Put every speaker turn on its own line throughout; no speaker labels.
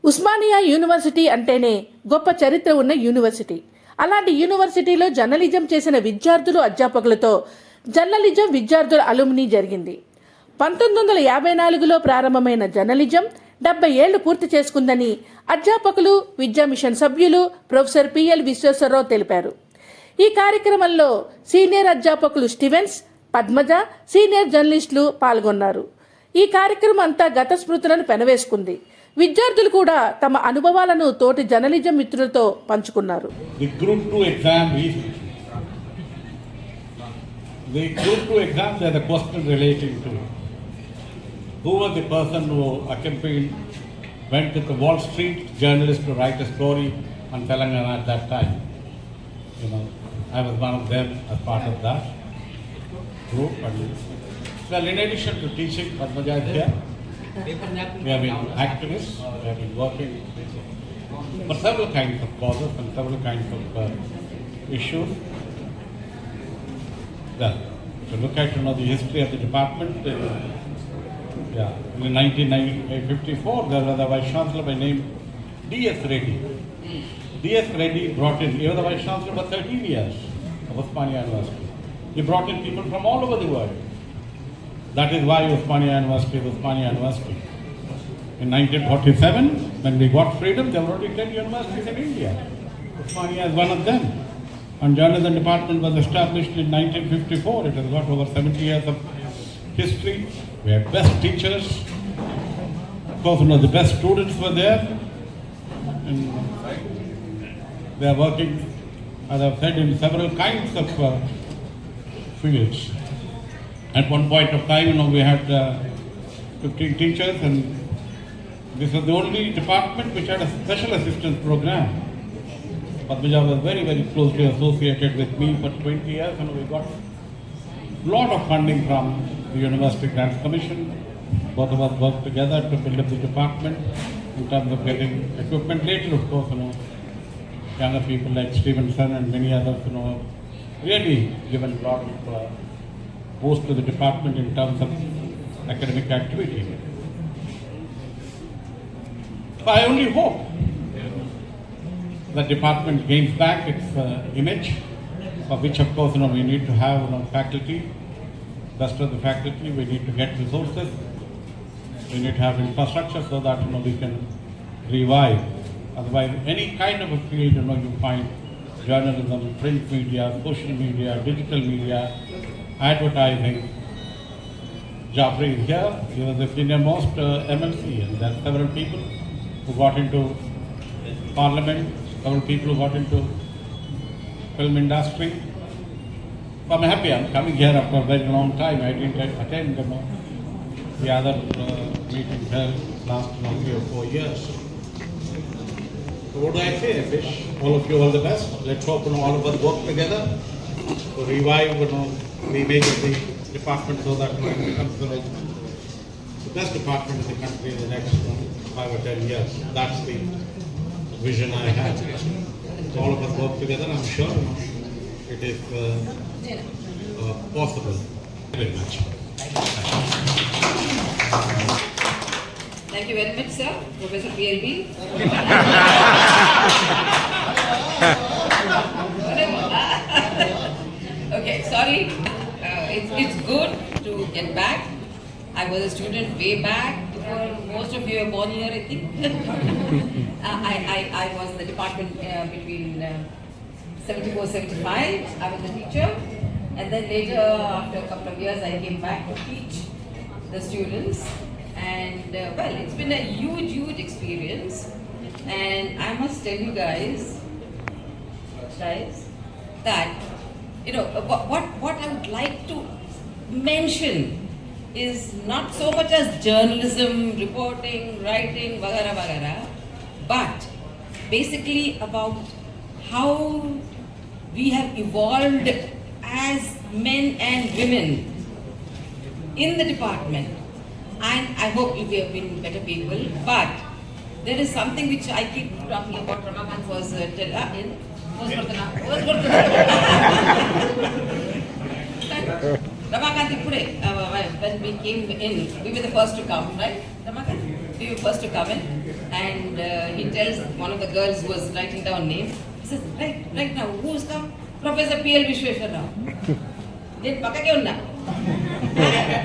Osmania university అంటేనే గొప్ప చరిత్ర ఉన్న యూనివర్సిటీ. అలాంటి యూనివర్సిటీలో జర్నలిజం చేసిన విద్యార్థులు, అధ్యాపకులతో జర్నలిజం విద్యార్థుల అలుమినీ జరిగింది. 1954లో ప్రారంభమైన జర్నలిజం 70 ఏళ్లు పూర్తి చేసుకుందని అధ్యాపకులు, విద్యా మిషన్ సభ్యులు ప్రొఫెసర్ పిఎల్ విశ్వేశ్వరరావు తెలిపారు. ఈ కార్యక్రమంలో సీనియర్ అధ్యాపకులు స్టీవెన్స్, పద్మజ, సీనియర్ జర్నలిస్టులు పాల్గొన్నారు. ఈ కార్యక్రమం అంతా గత స్మృతులను పెనవేసుకుంది. విద్యార్థులు కూడా తమ అనుభవాలను తోటి జర్నలిజం మిత్రులతో పంచుకున్నారు.
The Group 2 exam they are the question relating to who was the person who accompanied, went to the Wall Street journalist to write a story on Telangana at that time. I was one of them as part of that group. Well, in addition to teaching, Padmaja is here. We have been activists, we have been working for several kinds of causes and several kinds of issues. Well, if you look at the history of the department, in 1954 there was a Vice Chancellor by name D.S. Reddy. D.S. Reddy brought in, he was the Vice Chancellor for 13 years of Osmania University. He brought in people from all over the world. That is why Osmania University is Osmania University. In 1947, when we got freedom, there were already 10 universities in India. Osmania is one of them. And journalism department was established in 1954. It has got over 70 years of history. We had best teachers. Of course, the best students were there. And they are working, as I've said, in several kinds of fields. At one point of time, we had 15 teachers, and this was the only department which had a special assistance program. Padmaja was very, very closely associated with me for 20 years, and we got a lot of funding from the University Grants Commission. Both of us worked together to build up the department in terms of getting equipment. Later, of course, younger people like Stevenson and many others, really given a lot of boost to the department in terms of academic activity. So I only hope the department gains back its image, for which of course we need to have faculty, best of the faculty. We need to get resources, we need to have infrastructure so that we can revive. Otherwise, any kind of a field you find, journalism, print media, social media, digital media, advertising. Jafri is here. He was the senior most MLC, and there are several people who got into parliament, several people who got into film industry. So I'm happy. I'm coming here after a very long time. I didn't attend the other meetings here last 3 or 4 years. So what do I say? I wish all of you all the best. Let's hope all of us work together to revive the image of the department so that it becomes the best department in the country in the next 5 or 10 years. That's the vision I have. So all of us work together. I'm sure it is possible. Very much.
Thank you very much, sir. Professor PLB. Okay, sorry. It's good to get back. I was a student way back before most of you were born here, I think. I was in the department between 74-75. I was a teacher. And then later, after a couple of years, I came back to teach the students. And well, it's been a huge experience. And I must tell you guys that what I would like to mention is not so much as journalism, reporting, writing, vagara, but basically about how we have evolved as men and women in the department. And I hope we have been better people, but there is something which I keep talking about. Ramakant was Ramakant, when we came in, we were the first to come, right? Ramakant? few first to come in, and he tells one of the girls who was writing down name. He says, right now, who's come? Professor P.L. Vishweshwar Rao. Then pakake unna.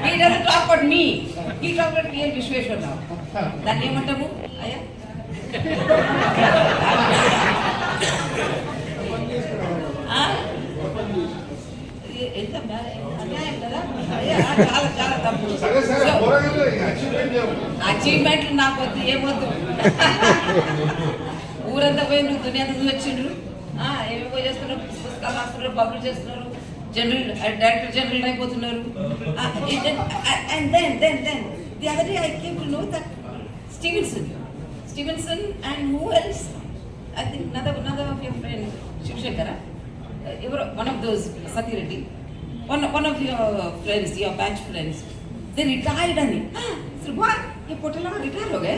He doesn't talk about me. He talks about P.L. Vishweshwar Rao. Danni emantamu? Aya? ఎంత అన్యాయం కదా చాలా చాలా తప్పు. అచీవ్మెంట్లు నాకు వద్దు, ఏమొద్దు. ఊరంతా పోయి నువ్వు దునియాతో వచ్చిండ్రు, ఏమేమో చేస్తున్నారు, పుస్తకాలు రాస్తున్నారు, పబ్లిష్ చేస్తున్నారు, డైరెక్టర్ జనరల్ అయిపోతున్నారు. And then the other day I came to know that Stevenson and who else? I think another of your friend Shivshankara. One of those Sati Reddy. One of your friends, your batch friends. They retired and so what? ये पोटला retire हो गए?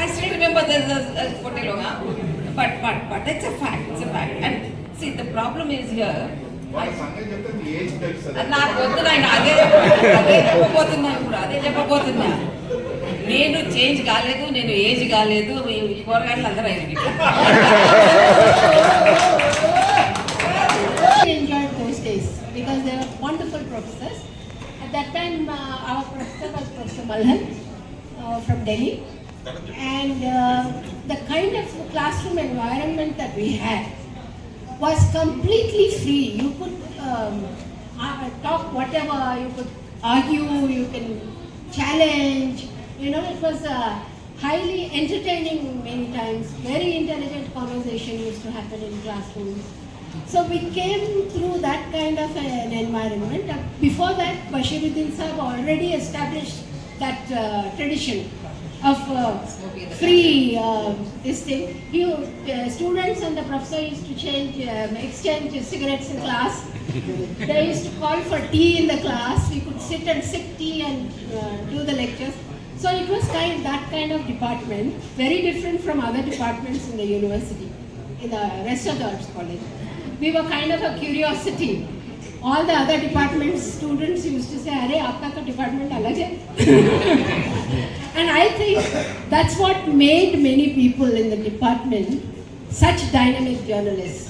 I still remember there's a Potelo, but it's a fact. It's a fact. And see, the problem is here. నాకు వద్దు నాయన, అదే చెప్పబోతున్నా, ఇప్పుడు అదే చెప్పబోతున్నా. నేను చేంజ్ కాలేదు, నేను ఏజ్ కాలేదు, ఈ కూరగాయలు అందరూ అయింది.
I enjoyed those days because they were wonderful professors. At that time, our professor was Professor Malhan from Delhi, and the kind of classroom environment that we had was completely free. You could talk whatever, you could argue, you can challenge. You know, it was highly entertaining many times. Very intelligent conversation used to happen in classrooms. So we came through that kind of an environment. Before that, Bashiruddin Sahab already established that tradition of free this thing. Students and the professor used to exchange cigarettes in class. They used to call for tea in the class. We could sit and sip tea and do the lectures. So it was that kind of department, very different from other departments in the university, in the rest of the arts college. We were kind of a curiosity. All the other departments, students used to say, "Arey, aapka to department alag hai." And I think that's what made many people in the department such dynamic journalists.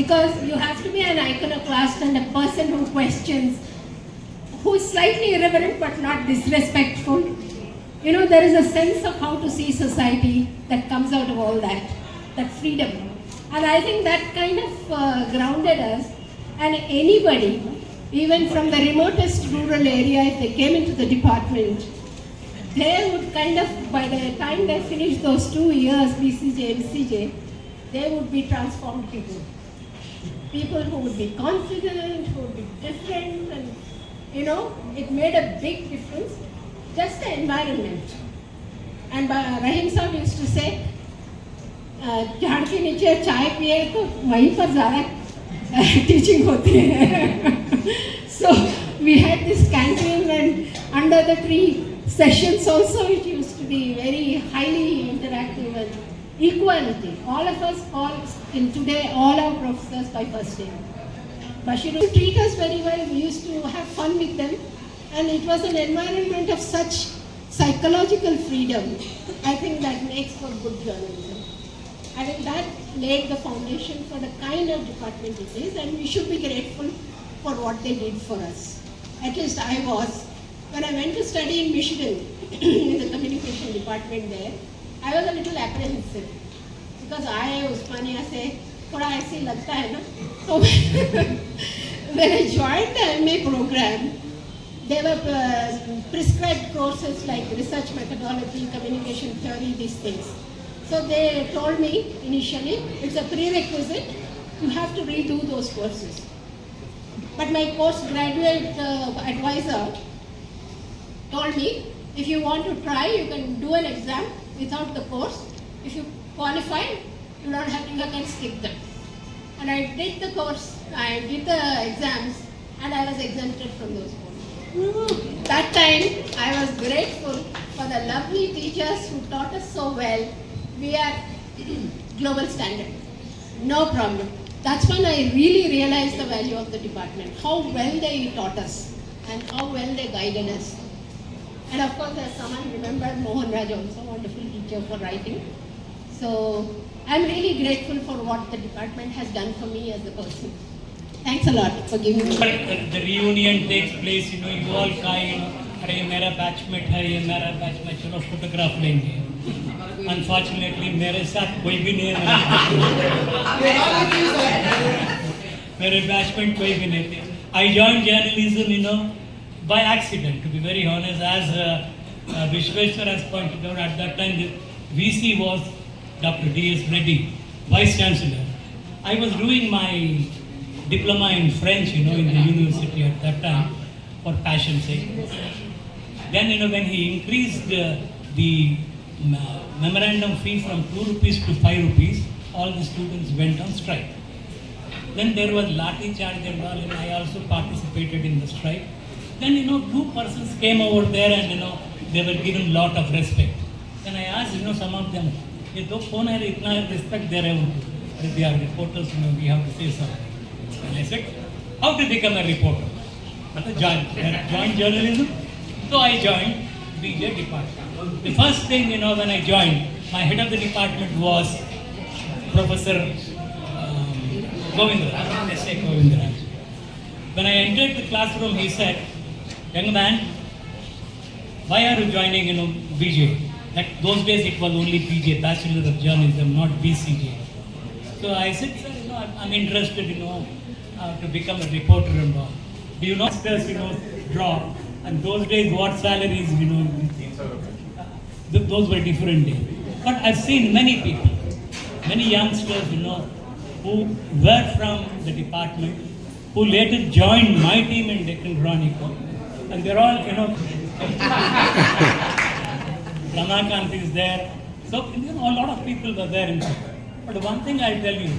Because you have to be an iconoclast and a person who questions, who is slightly irreverent but not disrespectful. You know, there is a sense of how to see society that comes out of all that freedom. And I think that kind of grounded us. And anybody, even from the remotest rural area, if they came into the department, they would kind of, by the time they finished those 2 years, BCJ, MCJ, they would be transformed people. People who would be confident, who would be different, and you know, it made a big difference. Just the environment. And Rahim Sahib used to say, झाड़ के नीचे चाय पिए तो वहीं पर ज़्यादा teaching होती है. So we had this canteen, and under the tree sessions also, it used to be very highly interactive and equality. All of us call in today all our professors by first name. Bashir would treat us very well. We used to have fun with them, and it was an environment of such psychological freedom. I think that makes for good journalism. I think that laid the foundation for the kind of department it is, and we should be grateful for what they did for us. At least I was. When I went to study in Michigan, in the communication department there, I was a little apprehensive because Usmania se thoda aise lagta hai na. So when I joined the MA program, there were prescribed courses like research methodology, communication theory, these things. So they told me initially, it's a prerequisite, you have to redo those courses. But my course graduate advisor told me, if you want to try, you can do an exam without the course. If you qualify, you can skip them. And I did the course, I did the exams, and I was exempted from those courses. That time, I was grateful for the lovely teachers who taught us so well. We are global standard, no problem. That's when I really realized the value of the department, how well they taught us and how well they guided us. And of course, as someone remembered, Mohan Raj also, wonderful teacher for writing. So I'm really grateful for what the department has done for me as a person. Thanks a lot for giving me.
The reunion takes place, you all kind, अरे मेरा batchmate है, ये मेरा batchmate, चलो photograph लेंगे. Unfortunately, मेरे साथ कोई भी नहीं है. मेरे बैचमेट कोई भी नहीं थे. I joined journalism, by accident, to be very honest. As Vishweshwar has pointed out, at that time the VC was Dr. D.S. Reddy, Vice Chancellor. I was doing my diploma in French, in the university at that time, for passion's sake. Then, when he increased the memorandum fee from 2 rupees to 5 rupees, all the students went on strike. Then there was Lati charge and all, and I also participated in the strike. Then, 2 persons came over there and, they were given lot of respect. Then I asked, some of them, ये दो कौन है इतना respect दे रहे उनको? They are reporters, we have to say something. And I said, how to become a reporter? Join journalism. So I joined BJ department. The first thing, when I joined, my head of the department was Professor Govindaraj, S.A. Govindaraj. When I entered the classroom, he said, young man, why are you joining, BJ? Those days it was only BJ, Bachelor of Journalism, not BCJ. So I said, sir, I'm interested, to become a reporter and all. Do you know, drop? And those days, what salaries, those were different days. But I've seen many people, many youngsters, who were from the department, who later joined my team in Deccan Chronicle. And they're all, Ramakant is there. So, a lot of people were there inside. But one thing I'll tell you,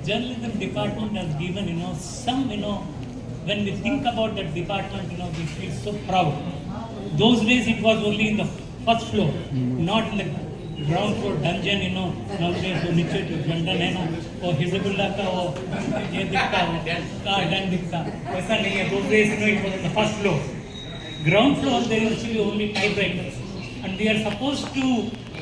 journalism department has given, some, when we think about that department, we feel so proud. Those days it was only in the first floor, not in the ground floor dungeon, nowadays वो नीचे जो जंडन है ना, वो Hezbollah का वो ये दिखता है, का डन दिखता, वैसा नहीं है. Those days, it was in the first floor. Ground floor there is actually only typewriters, and we are supposed to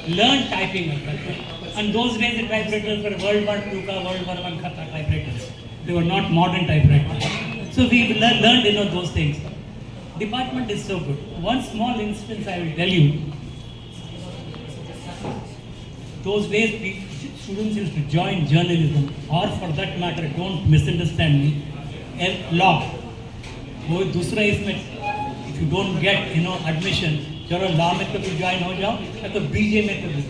learn typing at that time. And those days the typewriters were World War II ka, World War I ka typewriters. They were not modern typewriters. So we learned, those things. Department is so good. One small instance I will tell you. Those days students used to join journalism, or for that matter, don't misunderstand me, law. वो दूसरा इसमें, if you don't get, admission, चलो law में तो भी join हो जाओ, या तो BJ में तो भी.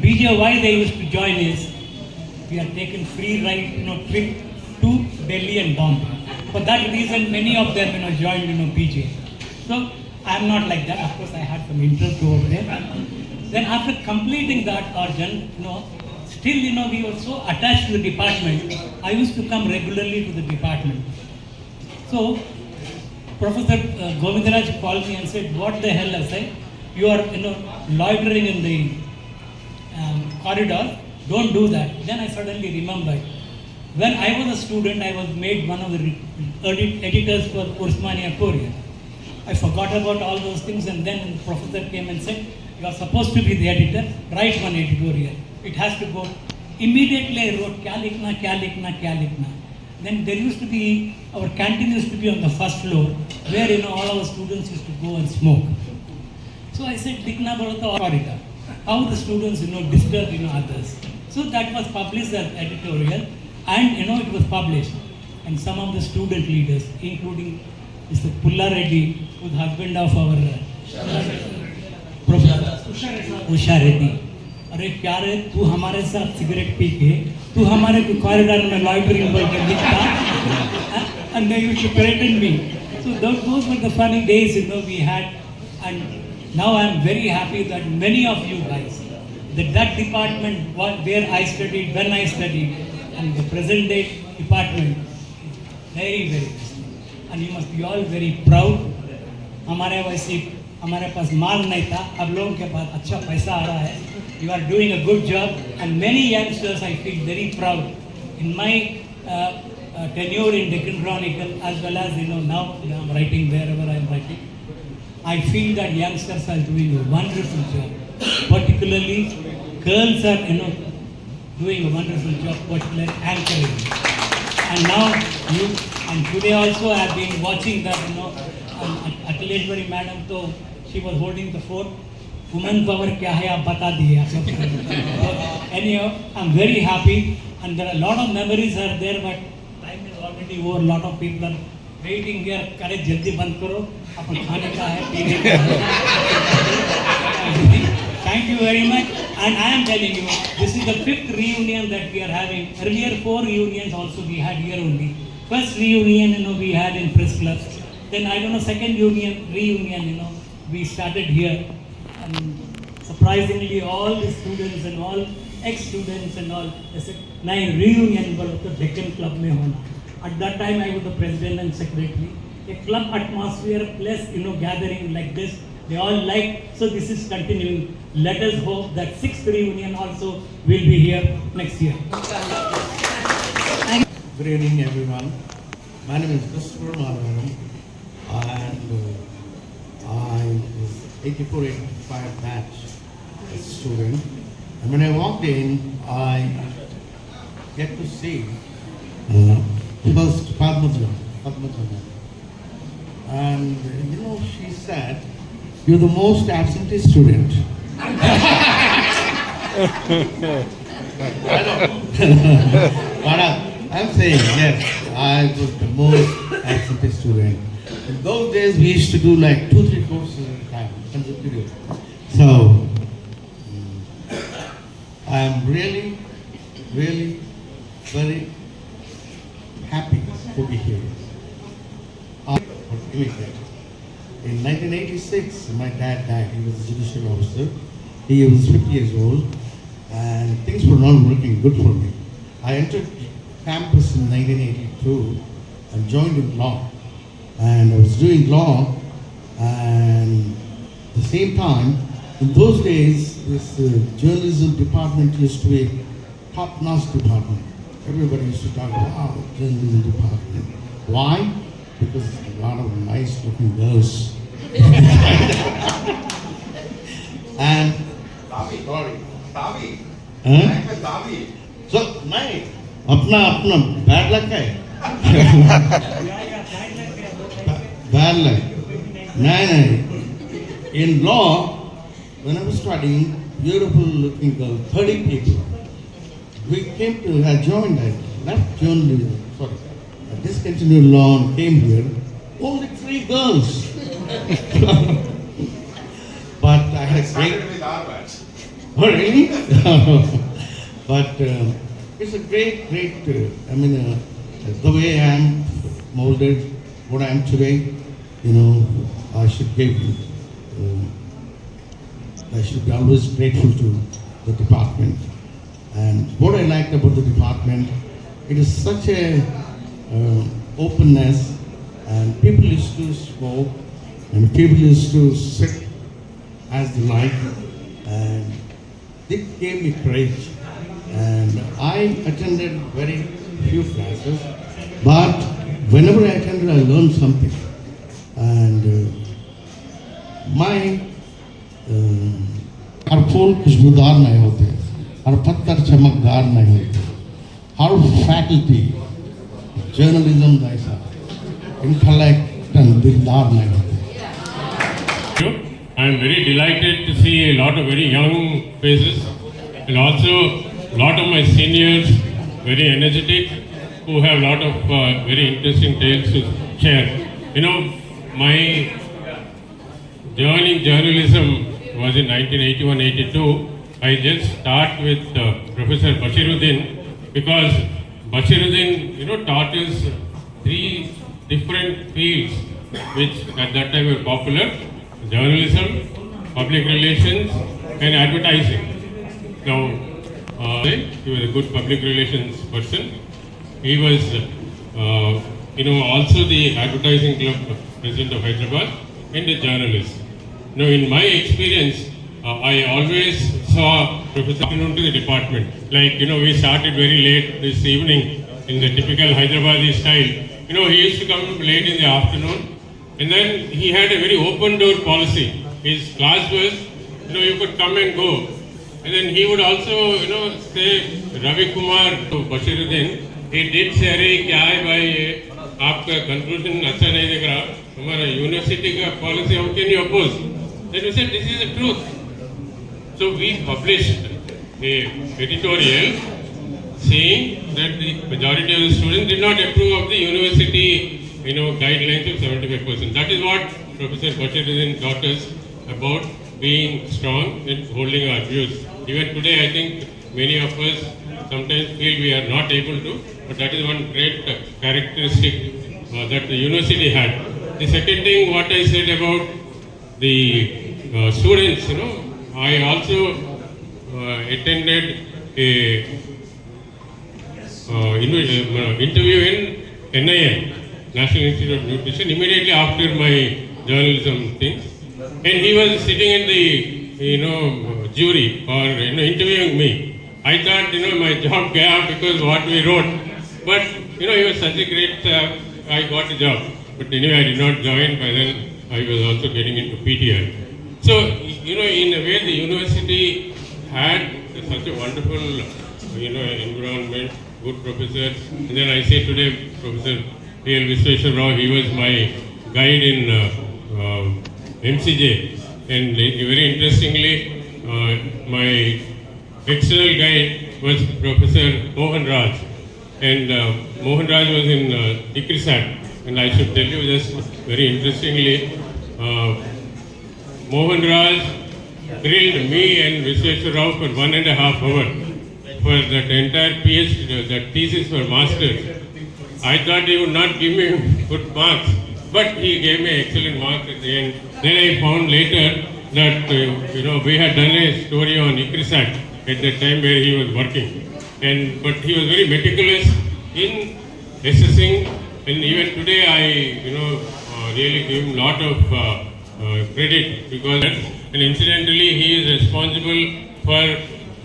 BJ, why they used to join is, we are taken free ride, trip to Delhi and Bombay. For that reason, many of them, joined, BJ. So I am not like that. Of course, I had some interest over there. Then after completing that, still, we were so attached to the department. I used to come regularly to the department. So Professor Govindaraj called me and said, what the hell? I said, you are, loitering in the corridor. Don't do that. Then I suddenly remembered. When I was a student, I was made one of the editors for Osmania Courier. I forgot about all those things, and then the professor came and said, you are supposed to be the editor, write one editorial. It has to go. Immediately I wrote, kya likhna, kya likhna, kya likhna. Then there used to be, our canteen used to be on the first floor, where, all our students used to go and smoke. So I said, likhna barata corridor. How the students, disturb, others. So that was published as editorial. And it was published, and some of the student leaders, including Mr. Pulla Reddy, who is husband of our Professor Usha Reddy. अरे क्या रे, तू हमारे साथ cigarette P के, तू हमारे corridor में loitering बोल के दिखता, and they used to threaten me. So those were the funny days, we had, and now I am very happy that many of you guys, that department where I studied, when I studied, and the present day department is very, very good. And you must be all very proud. हमारे पास माल नहीं था, अब लोगों के पास अच्छा पैसा आ रहा है. You are doing a good job, and many youngsters I feel very proud. In my tenure in Deccan Chronicle, as well as now I'm writing wherever I'm writing, I feel that youngsters are doing a wonderful job. Particularly, girls are, doing a wonderful job, particularly anchoring. And now you, and today also I have been watching that, Akhileshwari madam, so she was holding the fort. Woman power kya hai, aap bata diye. So, anyhow, I'm very happy, and there are a lot of memories are there, but time is already over. A lot of people are waiting here. Kare jaldi band karo. Apan khane ka hai, peene ka hai. Thank you very much. And I am telling you, this is the 5th reunion that we are having. Earlier 4 reunions also we had here only. First reunion, we had in Press Club. Then I don't know, second reunion, we started here. And surprisingly, all the students and all ex-students and all, they said, "Nahin, reunion bola to Deccan Club mein hona." At that time, I was the president and secretary. A club atmosphere plus, gathering like this, they all like. So this is continuing. Let us hope that 6th reunion also will be here next year.
Good evening, everyone. My name is Christopher Madhavan, and I was 84-85 batch as a student. And when I walked in, I get to see first Padma. And she said, "You're the most absentee student." I know. But I'm saying, yes, I was the most absentee student. In those days, we used to do like 2-3 courses at a time, consecutive. So, I am really, really very happy to be here. In 1986, my dad died. He was a judicial officer. He was 50 years old, and things were not working good for me. I entered campus in 1982 and joined in law. And I was doing law, and at the same time, in those days, this journalism department used to be a top-notch department. Everybody used to talk about, wow, journalism department. Why? Because a lot of nice-looking girls. And sorry. So, अपना bad luck है. Bad luck. No. In law, when I was studying, beautiful-looking girl, 30 people. I joined, I left journalism. Sorry. I discontinued law and came here. Only 3 girls. But I had great. Oh, really? But it's a great, the way I am molded, what I am today, I should give I should be always grateful to the department. And what I liked about the department, it is such a openness, and people used to smoke, and people used to sit as they like, and it gave me courage. And I attended very few classes, but whenever I attended, I learned something. And हर फूल खुशबूदार नहीं होते, हर पत्थर चमकदार नहीं होते, हर faculty journalism जैसा intellect and दिलदार नहीं होते.
I am very delighted to see a lot of very young faces, and also a lot of my seniors, very energetic, who have a lot of very interesting tales to share. My joining journalism was in 1981-82. I just start with Professor Bashiruddin, because Bashiruddin, taught us 3 different fields which at that time were popular: journalism, public relations, and advertising. Now, he was a good public relations person. He was, also the advertising club president of Hyderabad and a journalist. Now, in my experience, I always saw Professor afternoon to the department. Like, we started very late this evening in the typical Hyderabadi style. He used to come late in the afternoon, And then he had a very open door policy. His class was, you could come and go. And then he would also, say, Ravi Kumar to Bashiruddin, he did say, "Arey, kya hai bhai ye? Aapka conclusion अच्छा नहीं दिख रहा. हमारा university का policy, how can you oppose?" Then we said, this is the truth. So we published a editorial saying that the majority of the students did not approve of the university, guidelines of 75%. That is what Professor Bashiruddin taught us about being strong and holding our views. Even today, I think many of us sometimes feel we are not able to, but that is one great characteristic that the university had. The second thing, what I said about the students, I also attended a interview in NIN, National Institute of Nutrition, immediately after my journalism thing. And he was sitting in the, jury for, interviewing me. I thought, my job gave because what we wrote. But, he was such a great, I got the job. But anyway, I did not join. By then, I was also getting into PTI. So, in a way, the university had such a wonderful, environment, good professors. And then I say today, Professor P.L. Visweshwar Rao, he was my guide in MCJ. And very interestingly, my external guide was Professor Mohan Raj. And Mohan Raj was in ICRISAT. And I should tell you just very interestingly, Mohan Raj grilled me and Visweshwar Rao for 1.5 hours for that entire PhD, that thesis for masters. I thought he would not give me good marks, but he gave me excellent marks at the end. Then I found later that, we had done a story on ICRISAT at the time where he was working. But he was very meticulous in assessing, and even today I, really give him a lot of credit because, and incidentally, he is responsible for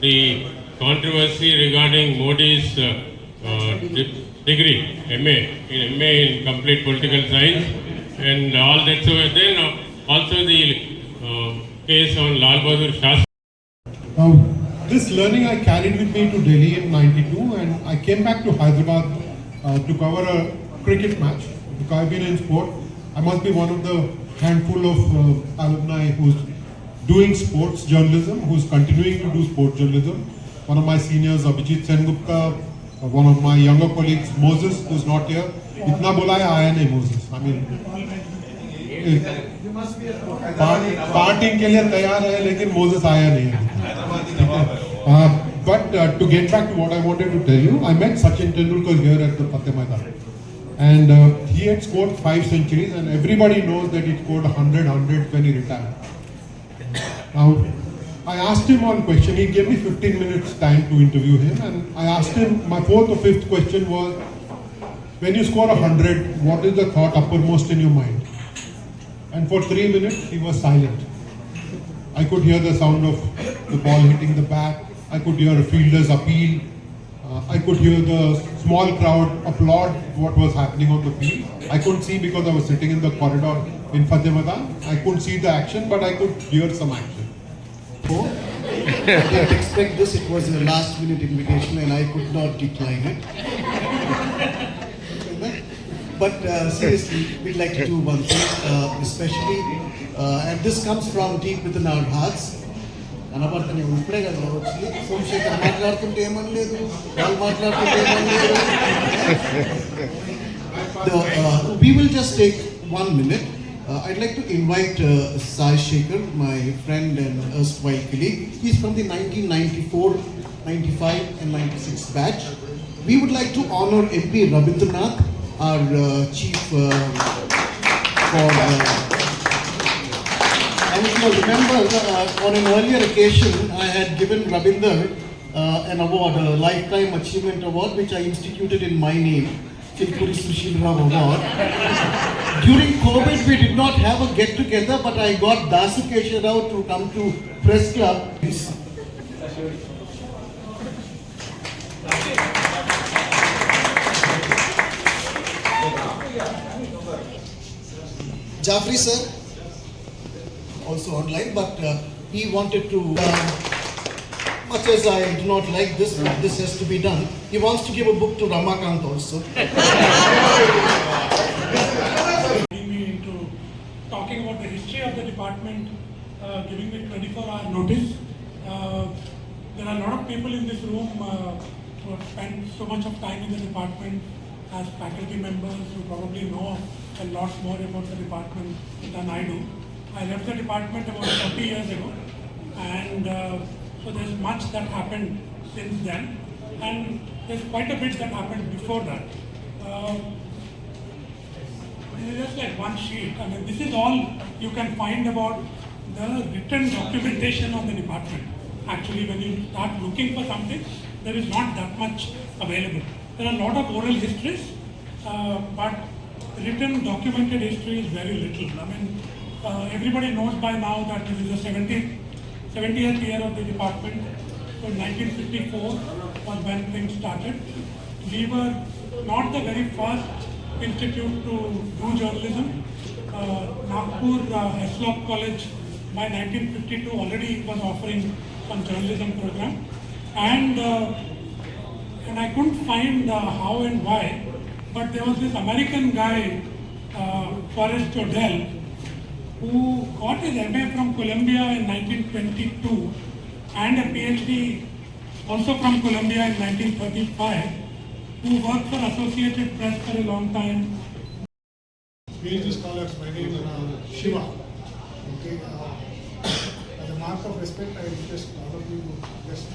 the controversy regarding Modi's degree, MA in complete political science, and all that. So then also the case on Lal Bahadur Shastri.
This learning I carried with me to Delhi in '92, and I came back to Hyderabad to cover a cricket match. Because I've been in sport, I must be one of the handful of alumni who's doing sports journalism, who's continuing to do sports journalism. One of my seniors, Abhijit Sengupta, one of my younger colleagues, Moses, who's not here. Itna bola hai, aaya nahi Moses. I mean, party के लिए तैयार है लेकिन Moses आया नहीं है. But to get back to what I wanted to tell you, I met Sachin Tendulkar here at the Fateh Maidan, and he had scored 5 centuries, and everybody knows that he scored 100 when he retired. Now, I asked him one question. He gave me 15 minutes time to interview him, and I asked him, my 4th or 5th question was, when you score 100, what is the thought uppermost in your mind? And for 3 minutes, he was silent. I could hear the sound of the ball hitting the bat. I could hear a fielder's appeal. I could hear the small crowd applaud what was happening on the field. I couldn't see because I was sitting in the corridor in Fateh Maidan. I couldn't see the action, but I could hear some action.
I didn't expect this. It was a last minute invitation and I could not decline it. But seriously, we'd like to do one thing, especially, and this comes from deep within our hearts. We will just take 1 minute. I'd like to invite Sai Shekhar, my friend and erstwhile colleague. He's from the 1994, 95 and 96 batch. We would like to honor MP Rabindranath, our chief for... and if you remember, on an earlier occasion, I had given Rabinder an award, a Lifetime Achievement Award, which I instituted in my name, Chilpuri Sushil Rao Award. During COVID, we did not have a get-together, but I got Dasu Kesha Rao to come to Press Club. Jaffrey sir, also online, but he wanted to, much as I do not like this, but this has to be done, he wants to give a book to Ramakant also.
Me into talking about the history of the department, giving me 24-hour notice. There are a lot of people in this room who have spent so much of time in the department as faculty members who probably know a lot more about the department than I do. I left the department about 40 years ago, and so there's much that happened since then, and there's quite a bit that happened before that. This is just like one sheet. I mean, this is all you can find about the written documentation of the department. Actually, when you start looking for something, there is not that much available. There are a lot of oral histories, but written documented history is very little. I mean, everybody knows by now that this is the 70th year of the department. So 1954 was when things started. We were not the very first institute to do journalism. Nagpur Heslop College by 1952 already was offering some journalism program, and I couldn't find how and why, but there was this American guy, Forrest Odell, who got his MA from Columbia in 1922 and a PhD also from Columbia in 1935, who worked for Associated Press for a long time.
PhD scholars, my name is Shiva. Okay, as a mark of respect, I request all of you to just